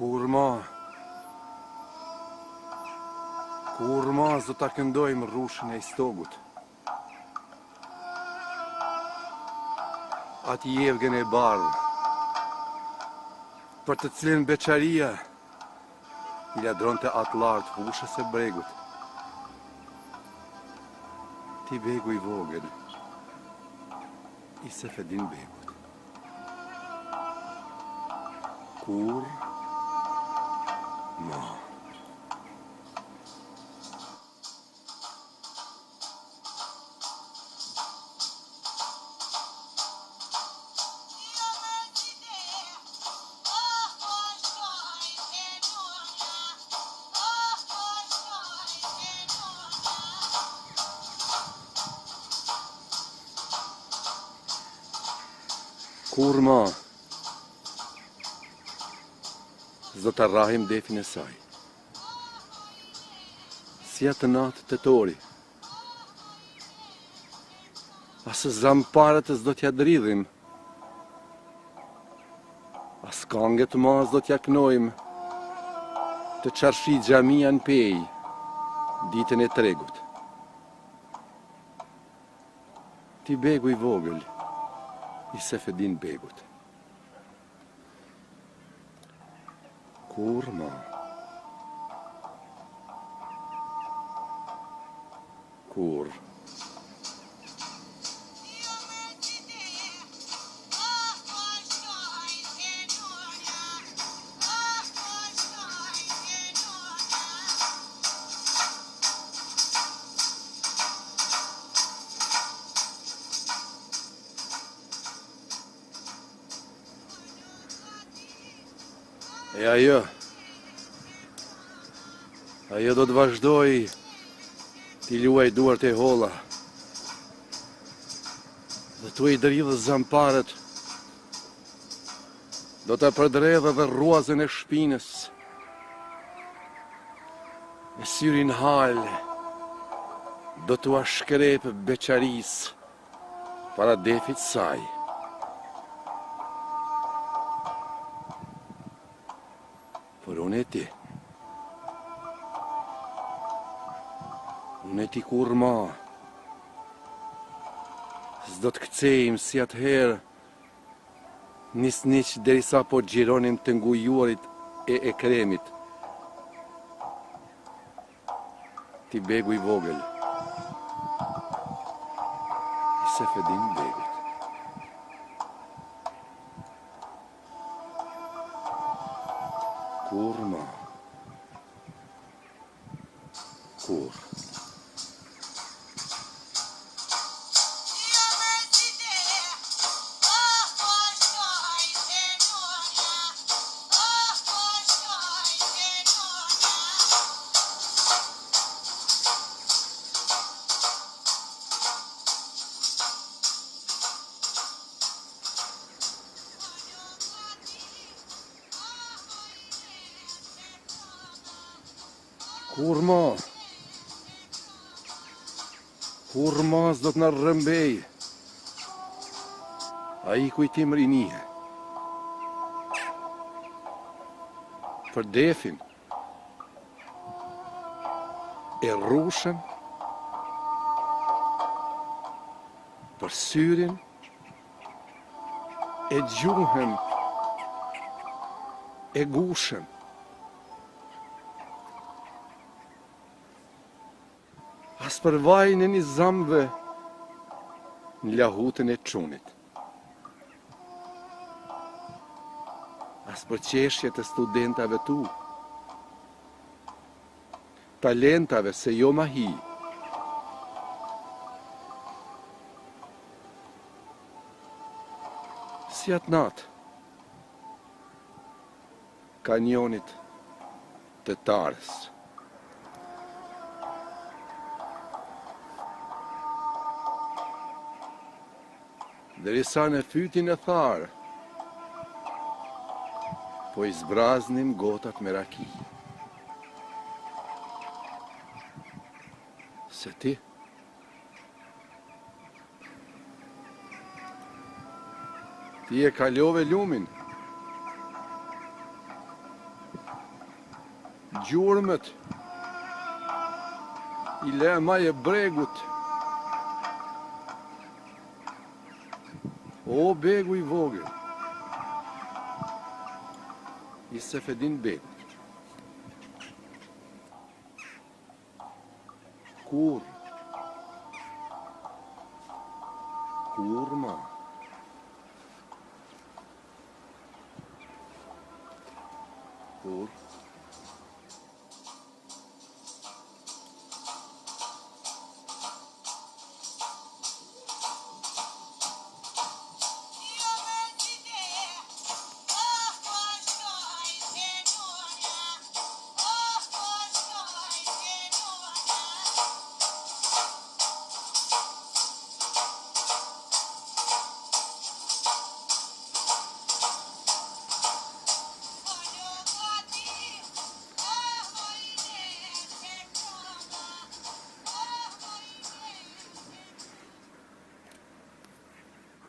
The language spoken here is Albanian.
Kur ma zdo ta këndojmë rrushën e istogut. Ati jevgen e bardhë, për të cilin beqaria i ladronte atë lartë fushës e bregut. Ti begu i vogël, i Sefedin begut. Kur ma. Kur ma, zdo të rrahim defin e saj. Si atë natë të tori. Asë zamparët zdo t'ja dridhim. As kanget ma zdo t'ja knojmë. Të qarshi gjamia në pej, ditën e tregut. Ti begu i vogël, i Sefedin begut. Kur ma. Kur. E ajo do të vazhdoj t'i luaj duart e holla dhe t'u i dridhë zamparët, do të përdredhë dhe ruazën e shpinës, e syrin halë, do t'u ashkrepë beqaris para defit saj. Por unë e ti kur ma, s'do të kcejmë si atëherë, nisniq derisa po gjironim të ngujuarit e ekremit. Ti begu i vogël, i Sefedin begut. Kur ma. Kur. Kur ma s'do t'na rrëmbej, a i kujtim rinie. Për defin, e rrushën, për syrin, e gjuhën, e gushën. As për vajnë e një zamve në lahutën e qunit. As për qeshjet e studentave tu. Talentave se jo ma hi. Si atë natë, kanjonit të Tarës. Derisa në fytin e tharë, po i zbraznim gotat me raki. Se ti, ti e kalove lumin. gjurmët, I lema e bregut. O begu I vogël, I Sefedin begu. Kur ma? Kur?